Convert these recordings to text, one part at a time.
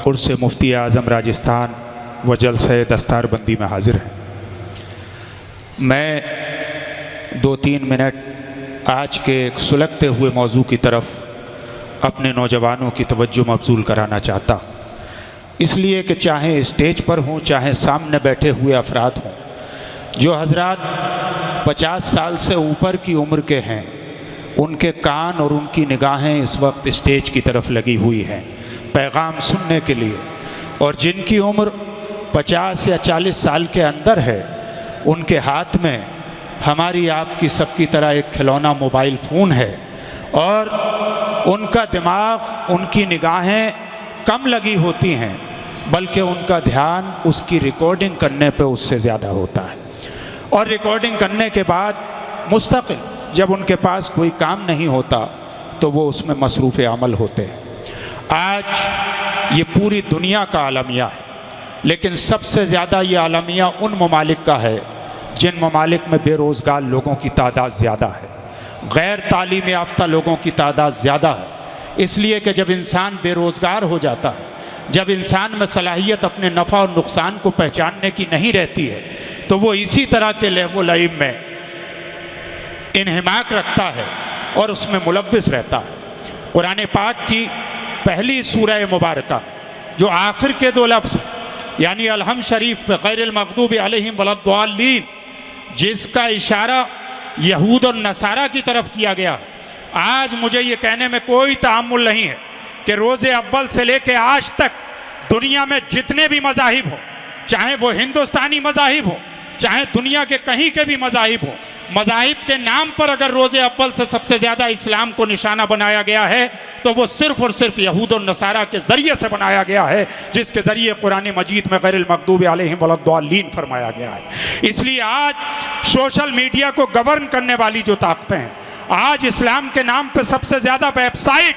उर्स मुफ्ती आज़म राजस्थान व जलसे दस्तारबंदी में हाज़िर हैं। मैं 2-3 मिनट आज के एक सुलगते हुए मौजू की तरफ अपने नौजवानों की तवज्जो मबजूल कराना चाहता, इसलिए कि चाहे स्टेज पर हों चाहे सामने बैठे हुए अफराद हों, जो हजरात 50 साल से ऊपर की उम्र के हैं, उनके कान और उनकी निगाहें इस वक्त स्टेज की तरफ लगी हुई हैं पैगाम सुनने के लिए, और जिनकी उम्र 50 या 40 साल के अंदर है, उनके हाथ में हमारी आपकी सबकी तरह एक खिलौना मोबाइल फ़ोन है और उनका दिमाग, उनकी निगाहें कम लगी होती हैं, बल्कि उनका ध्यान उसकी रिकॉर्डिंग करने पे उससे ज़्यादा होता है। और रिकॉर्डिंग करने के बाद मुस्तकिल जब उनके पास कोई काम नहीं होता तो वो उसमें मसरूफ़ अमल होते हैं। आज ये पूरी दुनिया का आलमिया है, लेकिन सबसे ज़्यादा ये आलमिया उन ममालिक का है जिन ममालिक में बेरोज़गार लोगों की तादाद ज़्यादा है, गैर तालीम याफ्ता लोगों की तादाद ज़्यादा है। इसलिए कि जब इंसान बेरोज़गार हो जाता है, जब इंसान में सलाहियत अपने नफ़ा और नुकसान को पहचानने की नहीं रहती है, तो वो इसी तरह के लहव लईब में इन्हिमाक रखता है और उसमें मुलव्विस रहता है। कुरान पाक की पहली सूरह मुबारका जो आखिर के 2 लफ्ज़ यानी अलहम शरीफ पे गैरिल मग़दूबि अलैहिम वलद्दाल्लीन, जिसका इशारा यहूद और नसारा की तरफ किया गया है। आज मुझे ये कहने में कोई तअम्मुल नहीं है कि रोज़े अव्वल से लेकर आज तक दुनिया में जितने भी मज़ाहिब हो, चाहे वो हिंदुस्तानी मज़ाहिब हो चाहे दुनिया के कहीं के भी मज़ाहिब हो, मज़ाहिब के नाम पर अगर रोज़े अव्वल से सबसे ज़्यादा इस्लाम को निशाना बनाया गया है तो वो सिर्फ़ और सिर्फ यहूद और नसारा के ज़रिए से बनाया गया है, जिसके ज़रिए कुरान मजीद में गैरिल मग़दूबि अलैहिम वलद्दाल्लीन फरमाया गया है। इसलिए आज सोशल मीडिया को गवर्न करने वाली जो ताकतें हैं, आज इस्लाम के नाम पर सबसे ज़्यादा वेबसाइट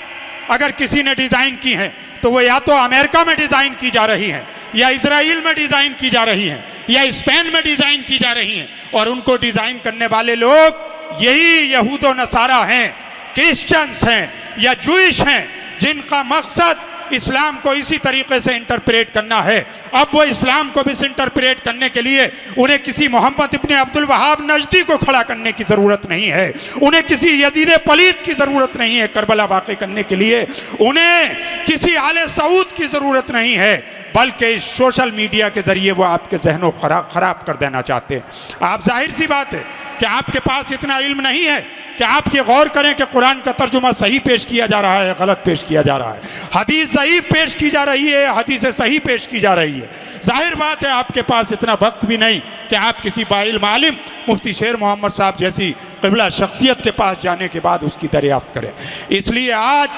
अगर किसी ने डिज़ाइन की हैं तो वो या तो अमेरिका में डिज़ाइन की जा रही हैं, या इसराइल में डिज़ाइन की जा रही हैं, या स्पेन में डिज़ाइन की जा रही हैं। और उनको डिज़ाइन करने वाले लोग यही यहूद और नसारा हैं, क्रिश्चियंस हैं या जूइश हैं, जिनका मकसद इस्लाम को इसी तरीके से इंटरप्रेट करना है। अब वो इस्लाम को भी इंटरप्रेट करने के लिए उन्हें किसी मोहम्मद इब्न अब्दुल वहाब नजदी को खड़ा करने की ज़रूरत नहीं है, उन्हें किसी यजीद पलीद की ज़रूरत नहीं है करबला वाक़ई करने के लिए, उन्हें किसी आले सऊद की ज़रूरत नहीं है, बल्कि इस सोशल मीडिया के ज़रिए वो आपके जहनों ख़राब कर देना चाहते हैं। आप जाहिर सी बात है कि आपके पास इतना इल्म नहीं है कि आप ये गौर करें कि कुरान का तर्जुमा सही पेश किया जा रहा है, गलत पेश किया जा रहा है, हदीस सही पेश की जा रही है, हदीस सही पेश की जा रही है। जाहिर बात है आपके पास इतना वक्त भी नहीं कि आप किसी बाइल मालिम मुफ्ती शेर मोहम्मद साहब जैसी क़िबला शख्सियत के पास जाने के बाद उसकी दरियाफ्त करें। इसलिए आज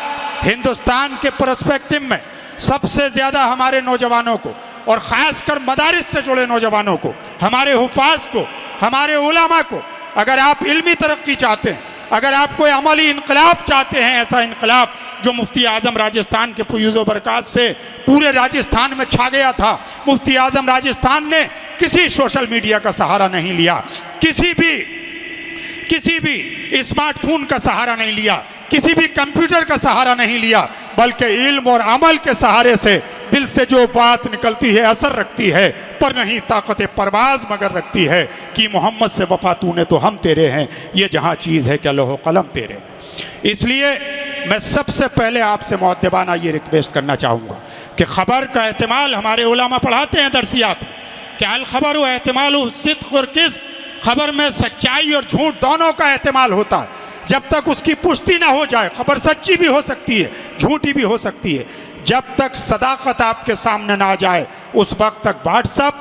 हिंदुस्तान के पर्सपेक्टिव में सबसे ज़्यादा हमारे नौजवानों को और ख़ासकर मदारिस से जुड़े नौजवानों को, हमारे हुफ़ाज़ को, हमारे उलमा को, अगर आप इल्मी तरक्की चाहते हैं, अगर आप कोई अमली इनकलाब चाहते हैं, ऐसा इनकलाब जो मुफ्ती आज़म राजस्थान के फयूज़ व बरक़ात से पूरे राजस्थान में छा गया था। मुफ्ती आज़म राजस्थान ने किसी सोशल मीडिया का सहारा नहीं लिया, किसी भी स्मार्टफोन का सहारा नहीं लिया, किसी भी कंप्यूटर का सहारा नहीं लिया, बल्कि इल्म और अमल के सहारे से दिल से जो बात निकलती है असर रखती है, पर नहीं ताकत परवाज़ मगर रखती है कि मोहम्मद से वफ़ा तूने तो हम तेरे हैं, ये जहाँ चीज़ है क्या लौह कलम तेरे। इसलिए मैं सबसे पहले आपसे मुअद्दबाना ये रिक्वेस्ट करना चाहूँगा कि ख़बर का एहतिमाल हमारे उलमा पढ़ाते हैं दरसियात में कि अल ख़बर व एहतिमाल सिद्क़ और किज़्ब, ख़बर में सच्चाई और झूठ दोनों का एहतिमाल होता है। जब तक उसकी पुष्टि ना हो जाए, खबर सच्ची भी हो सकती है झूठी भी हो सकती है, जब तक सदाकत आपके सामने ना आ जाए उस वक्त तक व्हाट्सएप,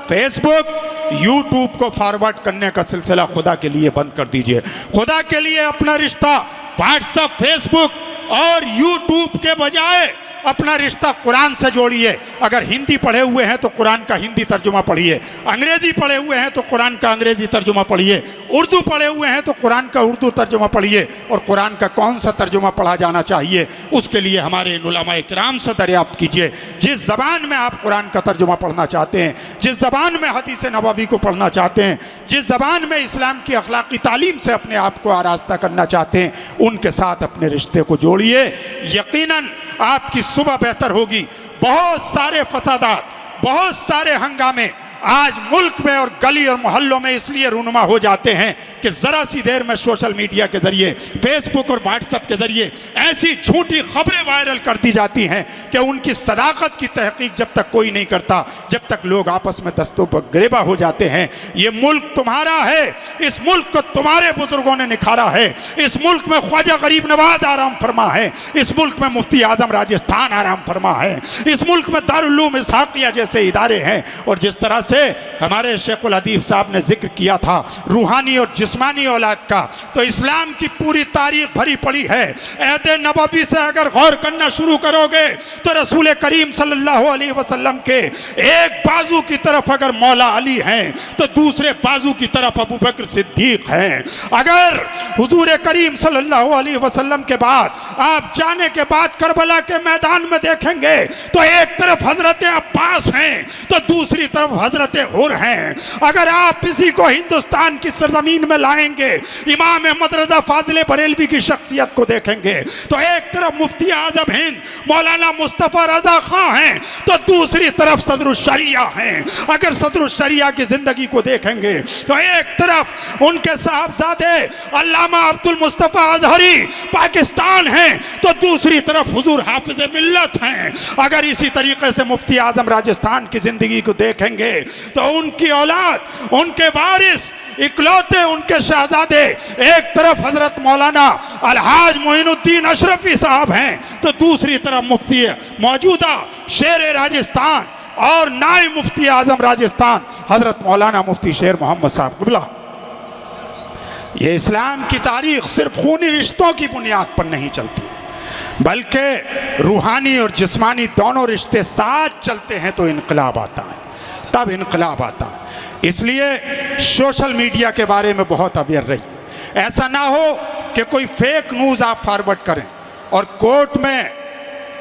फेसबुक, यूट्यूब को फॉरवर्ड करने का सिलसिला खुदा के लिए बंद कर दीजिए। खुदा के लिए अपना रिश्ता व्हाट्सएप, फेसबुक और यूट्यूब के बजाय अपना रिश्ता कुरान से जोड़िए। अगर हिंदी पढ़े हुए हैं तो कुरान का हिंदी तर्जुमा पढ़िए, अंग्रेज़ी पढ़े हुए हैं तो कुरान का अंग्रेज़ी तर्जुमा पढ़िए, उर्दू पढ़े हुए हैं तो कुरान का उर्दू तर्जुमा पढ़िए। और कुरान का कौन सा तर्जुमा पढ़ा जाना चाहिए उसके लिए हमारे इन उलमाए किराम से दरियाफ्त कीजिए। जिस ज़बान में आप कुरान का तर्जुमा पढ़ना चाहते हैं, जिस ज़बान में हदीस नबवी को पढ़ना चाहते हैं, जिस ज़बान में इस्लाम की अखलाकी तालीम से अपने आप को आरास्ता करना चाहते हैं, उनके साथ अपने रिश्ते को जोड़िए। यकीनन आपकी सुबह बेहतर होगी, बहुत सारे फसादात, बहुत सारे हंगामे आज मुल्क में और गली और मोहल्लों में इसलिए रूनुमा हो जाते हैं कि ज़रा सी देर में सोशल मीडिया के ज़रिए, फेसबुक और व्हाट्सएप के ज़रिए ऐसी झूठी खबरें वायरल कर दी जाती हैं कि उनकी सदाकत की तहकीक जब तक कोई नहीं करता, जब तक लोग आपस में दस्तों पर गिरेबा हो जाते हैं। ये मुल्क तुम्हारा है, इस मुल्क को तुम्हारे बुजुर्गों ने निखारा है, इस मुल्क में ख्वाजा गरीब नवाज आराम फरमा है, इस मुल्क में मुफ्ती आजम राजस्थान आराम फरमा है, इस मुल्क में दारुल उलूम इस्हाकिया जैसे इदारे हैं। और जिस तरह से हमारे शेखुल अदीब साहब ने जिक्र किया था रूहानी और जिस्मानी औलाद का, तो इस्लाम की पूरी तारीख भरी पड़ी है। अहद नबवी से अगर गौर करना शुरू करोगे तो रसूल करीम सल्लल्लाहु अलैहि वसल्लम के एक बाजू की तरफ अगर मौला अली हैं तो दूसरे बाजू की तरफ अबू बकर सिद्दीक हैं। अगर हुजूर करीम सल्लल्लाहु अलैहि वसल्लम के बाद आप जाने के बाद करबला के मैदान में देखेंगे तो एक तरफ हजरत अब्बास हैं तो दूसरी तरफ हजरत हुर हैं। अगर आप इसी को हिंदुस्तान की सरजमीन में लाएंगे, इमाम अहमद रजा फाजिल बरेलवी की शख्सियत को देखेंगे तो एक तरफ मुफ्ती आजम हिंद मौलाना मुस्तफ़ा रजा खां हैं तो दूसरी तरफ सदरुल शरिया हैं। अगर सदरुल शरिया की जिंदगी को देखेंगे तो एक तरफ उनके साहबजादे अल्लामा अब्दुल मुस्तफ़ा अजहरी पाकिस्तान हैं तो दूसरी तरफ हुजूर हाफिज मिल्लत हैं। अगर इसी तरीके से मुफ्ती आजम राजस्थान की जिंदगी को देखेंगे तो उनकी औलाद, उनके वारिस, इकलौते उनके शहजादे, एक तरफ हजरत मौलाना अलहाज मोइनुद्दीन अशरफी साहब हैं तो दूसरी तरफ मुफ्ती मौजूदा शेर राजस्थान और नायब मुफ्ती आजम राजस्थान हजरत मौलाना मुफ्ती शेर मोहम्मद साहब क़िबला। ये इस्लाम की तारीख सिर्फ खूनी रिश्तों की बुनियाद पर नहीं चलती, बल्कि रूहानी और जिस्मानी दोनों रिश्ते साथ चलते हैं तो इनकलाब आता है, तब इनकलाब आता है। इसलिए सोशल मीडिया के बारे में बहुत अवेयर रहिए। ऐसा ना हो कि कोई फेक न्यूज़ आप फॉरवर्ड करें और कोर्ट में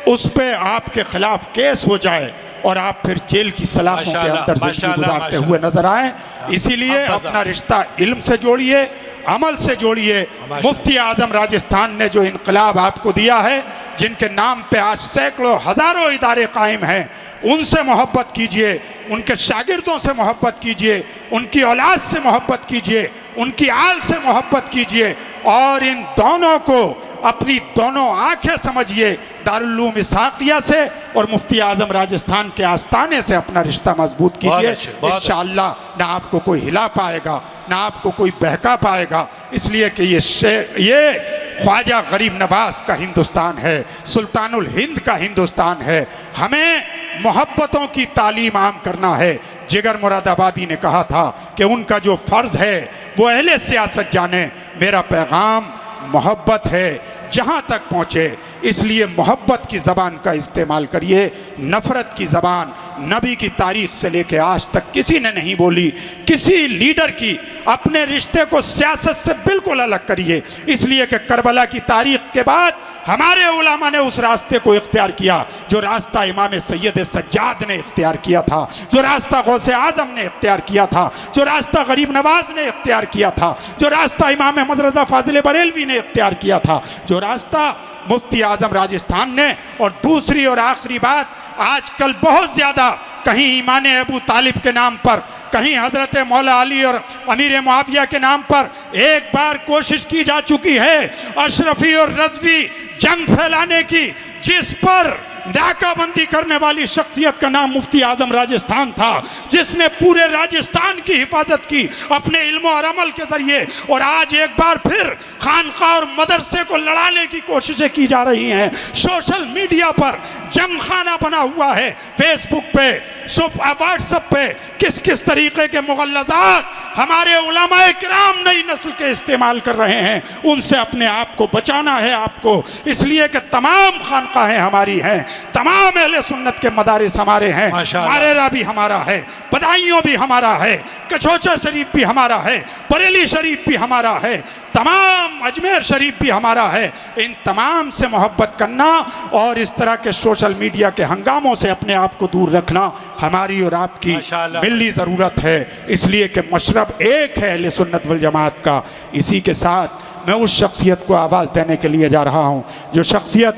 उस पर आपके खिलाफ केस हो जाए और आप फिर जेल की सलाखों के अंदर जिंदगी गुजारते हुए नजर आए। इसीलिए अपना रिश्ता इल्म से जोड़िए, अमल से जोड़िए। मुफ्ती आजम राजस्थान ने जो इनकलाब आपको दिया है, जिनके नाम पे आज सैकड़ों हज़ारों इदारे कायम हैं, उनसे मोहब्बत कीजिए, उनके शागिर्दों से मोहब्बत कीजिए, उनकी औलाद से मोहब्बत कीजिए, उनकी आल से मोहब्बत कीजिए और इन दोनों को अपनी दोनों आंखें समझिए। दारुल उलूम इस्हाकिया से और मुफ्ती आजम राजस्थान के आस्थाने से अपना रिश्ता मजबूत कीजिए। इंशाअल्लाह ना आपको कोई हिला पाएगा, ना आपको कोई बहका पाएगा, इसलिए कि ये ख्वाजा गरीब नवाज का हिंदुस्तान है, सुल्तानुल हिंद का हिंदुस्तान है। हमें मोहब्बतों की तालीम आम करना है। जिगर मुरादाबादी ने कहा था कि उनका जो फ़र्ज़ है वो अहले सियासत जाने, मेरा पैगाम मोहब्बत है जहाँ तक पहुँचे। इसलिए मोहब्बत की ज़बान का इस्तेमाल करिए। नफ़रत की ज़बान नबी की तारीख़ से लेकर आज तक किसी ने नहीं बोली, किसी लीडर की। अपने रिश्ते को सियासत से बिल्कुल अलग करिए, इसलिए कि करबला की तारीख़ के बाद हमारे उलमा ने उस रास्ते को इख्तियार किया जो रास्ता इमाम सैयद सज्जाद ने इख्तियार किया था, जो रास्ता गौसे आज़म ने इख्तियार किया था, जो रास्ता गरीब नवाज ने इख्तियार किया था, जो रास्ता इमाम अहमद रज़ा फाजिल बरेलवी ने इख्तियार किया था, जो रास्ता मुफ्ती आजम राजस्थान ने। और दूसरी और आखिरी बात, आजकल बहुत ज़्यादा कहीं ईमान अबू तालिब के नाम पर, कहीं हज़रत मौला अली और अमीर मुआविया के नाम पर एक बार कोशिश की जा चुकी है अशरफी और रज़वी जंग फैलाने की, जिस पर नाकाबंदी करने वाली शख्सियत का नाम मुफ्ती आजम राजस्थान था, जिसने पूरे राजस्थान की हिफाजत की अपने इल्म और अमल के जरिए। और आज एक बार फिर खानका और मदरसे को लड़ाने की कोशिशें की जा रही हैं। सोशल मीडिया पर जंग खाना बना हुआ है, फेसबुक पे, व्हाट्सएप पे किस किस तरीके के मुगल्लज़ात हमारे उलमाए किराम नई नस्ल के इस्तेमाल कर रहे हैं। उनसे अपने आप को बचाना है आपको, इसलिए कि तमाम खानकाहें हमारी हैं, तमाम अहले सुन्नत के मदारिस हमारे हैं, मारेरा भी हमारा है, बदायूं भी हमारा है, कचौचा शरीफ भी हमारा है, बरेली शरीफ भी हमारा है, तमाम अजमेर शरीफ भी हमारा है। इन तमाम से मोहब्बत करना और इस तरह के सोशल मीडिया के हंगामों से अपने आप को दूर रखना हमारी और आपकी मिल्ली ज़रूरत है, इसलिए कि मशरब एक है अहले सुन्नत वल जमात का। इसी के साथ मैं उस शख्सियत को आवाज़ देने के लिए जा रहा हूँ जो शख्सियत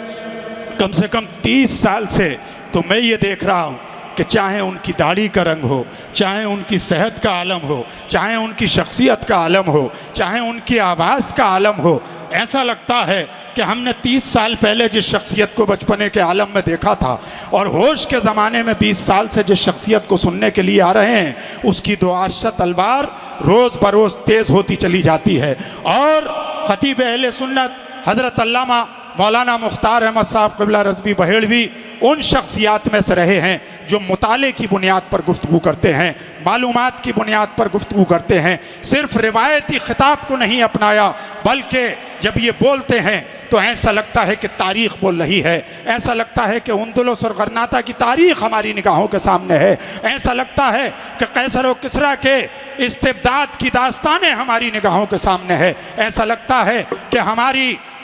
कम से कम 30 साल से तो मैं ये देख रहा हूँ कि चाहे उनकी दाढ़ी का रंग हो, चाहे उनकी सेहत का आलम हो, चाहे उनकी शख्सियत का आलम हो, चाहे उनकी आवाज़ का आलम हो, ऐसा लगता है कि हमने 30 साल पहले जिस शख्सियत को बचपने के आलम में देखा था और होश के ज़माने में 20 साल से जिस शख्सियत को सुनने के लिए आ रहे हैं, उसकी दुआशा तलवार रोज़ बरोज़ तेज़ होती चली जाती है। और खतीब अहले सुन्नत हज़रत अल्लामा मौलाना मुख्तार अहमद साहब क़िबला रज़वी बहेड़वी उन शख्सियात में से रहे हैं जो मुताले की बुनियाद पर गुफ्तगू करते हैं, मालूमात की बुनियाद पर गुफ्तगू करते हैं, सिर्फ रिवायती खिताब को नहीं अपनाया, बल्कि जब ये बोलते हैं तो ऐसा लगता है कि तारीख़ बोल रही है, ऐसा लगता है कि उंदुलुस और गरनाता की तारीख़ हमारी निगाहों के सामने है, ऐसा लगता है कि कैसर और किसरा के इस्तिबदाद की दास्तानें हमारी निगाहों के सामने है, ऐसा लगता है कि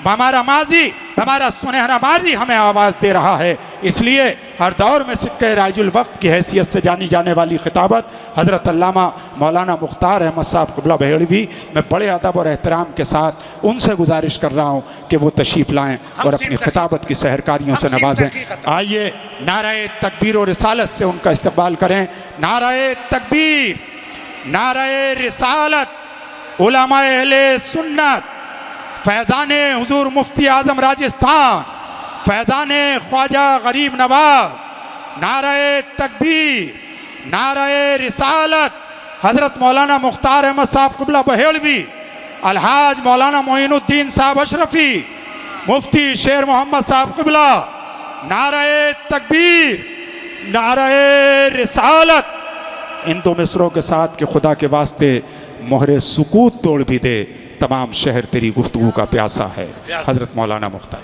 हमारा माजी, हमारा सुनहरा माजी हमें आवाज़ दे रहा है। इसलिए हर दौर में सिक्के राजुल वक्त की हैसियत से जानी जाने वाली खिताबत हज़रत अल्लामा मौलाना मुख्तार अहमद साहब क़िबला बहेड़वी, मैं बड़े अदब और एहतराम के साथ उनसे गुजारिश कर रहा हूँ कि वो तशरीफ़ लाएँ और अपनी खिताबत की सहरकारियों से नवाजें। आइए नाराए तकबीर और रिसालत से उनका इस्तकबाल करें। नाराए तकबीर, नाराए रिसालत, उलमाए अहले सुन्नत, फैज़ाने हुजूर मुफ्ती आज़म राजस्थान, फैज़ाने ख्वाजा गरीब नवाज, नाराए तकबीर, नाराए रिसालत, हज़रत मौलाना मुख्तार अहमद साहब क़िबला बहेड़वी, अलहाज मौलाना मोइनुद्दीन साहब अशरफी, मुफ्ती शेर मोहम्मद साहब क़िबला, नाराए तकबीर, नाराए रिसालत। इन दो मिसरों के साथ कि खुदा के वास्ते मोहरे सुकूत तोड़ भी दे, तमाम शहर तेरी गुफ्तगू का प्यासा है। हज़रत मौलाना मुख्तार।